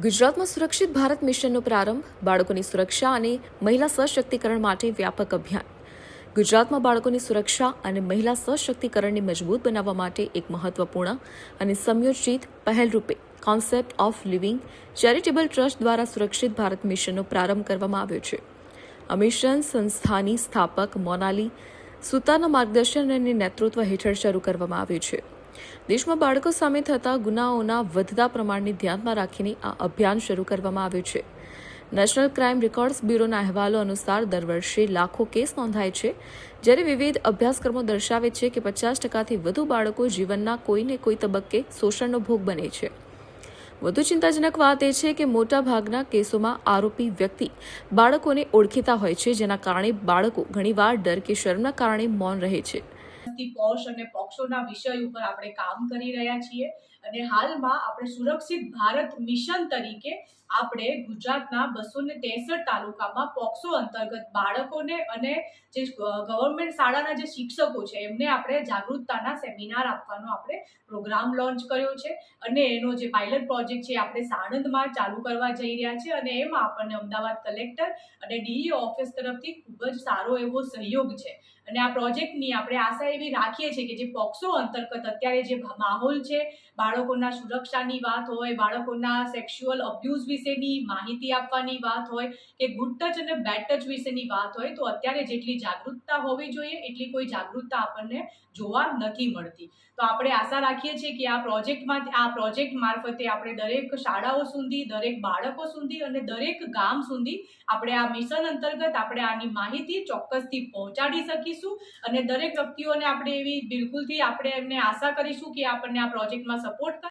ગુજરાતમાં સુરક્ષિત ભારત મિશનનો પ્રારંભ, બાળકોની સુરક્ષા અને મહિલા સશક્તિકરણ માટે વ્યાપક અભિયાન. ગુજરાતમાં બાળકોની સુરક્ષા અને મહિલા સશક્તિકરણને મજબૂત બનાવવા માટે એક મહત્વપૂર્ણ અને સમયોજિત પહેલ રૂપે concept of living charitable trust દ્વારા સુરક્ષિત ભારત મિશનનો પ્રારંભ કરવામાં આવ્યો છે. આ મિશન સંસ્થાની સ્થાપક મોનાલી સુતારના માર્ગદર્શન અને નેતૃત્વ હેઠળ શરૂ કરવામાં આવ્યું છે. દેશમાં બાળકો સામે થતા ગુનાઓના વધતા પ્રમાણને ધ્યાનમાં રાખીને આ અભિયાન શરૂ કરવામાં આવ્યું છે. નેશનલ ક્રાઇમ રેકોર્ડ્સ બ્યુરોના અહેવાલો અનુસાર દર વર્ષે લાખો કેસ નોંધાય છે, જ્યારે વિવિધ અભ્યાસક્રમો દર્શાવે છે કે 50%થી વધુ બાળકો જીવનના કોઈને કોઈ તબક્કે શોષણનો ભોગ બને છે. વધુ ચિંતાજનક વાત એ છે કે મોટા ભાગના કેસોમાં આરોપી વ્યક્તિ બાળકોને ઓળખીતા હોય છે, જેના કારણે બાળકો ઘણીવાર ડર કે શરમના કારણે મૌન રહે છે. પોશ અને પોક્સોના વિષય ઉપર આપણે કામ કરી રહ્યા છીએ અને હાલમાં આપણે સુરક્ષિત ભારત મિશન તરીકે આપણે ગુજરાતના 263 તાલુકામાં પોક્સો અંતર્ગત બાળકોને અને જે ગવર્મેન્ટ શાળાના જે શિક્ષકો છે એમને આપણે જાગૃતતાના સેમિનાર આપવાનો આપણે પ્રોગ્રામ લોન્ચ કર્યો છે અને એનો જે પાયલટ પ્રોજેક્ટ છે આપણે સાણંદમાં ચાલુ કરવા જઈ રહ્યા છે અને એમાં આપણને અમદાવાદ કલેક્ટર અને ડીઈ ઓફિસ તરફથી ખૂબ જ સારો એવો સહયોગ છે અને આ પ્રોજેક્ટની આપણે આશા એવી રાખીએ છીએ કે જે પોક્સો અંતર્ગત અત્યારે જે માહોલ છે, બાળકોના સુરક્ષાની વાત હોય, બાળકોના સેક્સ્યુઅલ અબ્યુઝ વિશેની માહિતી આપવાની વાત હોય કે ગુડ ટચ અને બેડ ટચ વિશેની વાત હોય, તો અત્યારે જેટલી જાગૃતતા હોવી જોઈએ એટલી કોઈ જાગૃતતા આપણને જોવા નથી મળતી. તો આપણે આશા રાખીએ છીએ કે આ પ્રોજેક્ટ મારફતે આપણે દરેક શાળાઓ સુધી, દરેક બાળકો સુધી અને દરેક ગામ સુધી આપણે આ મિશન અંતર્ગત આપણે આની માહિતી ચોક્કસથી પહોંચાડી શકીશું અને દરેક વ્યક્તિઓને આપણે એવી બિલકુલથી આપણે એમને આશા કરીશું કે આપણને આ પ્રોજેક્ટમાં સપોર્ટ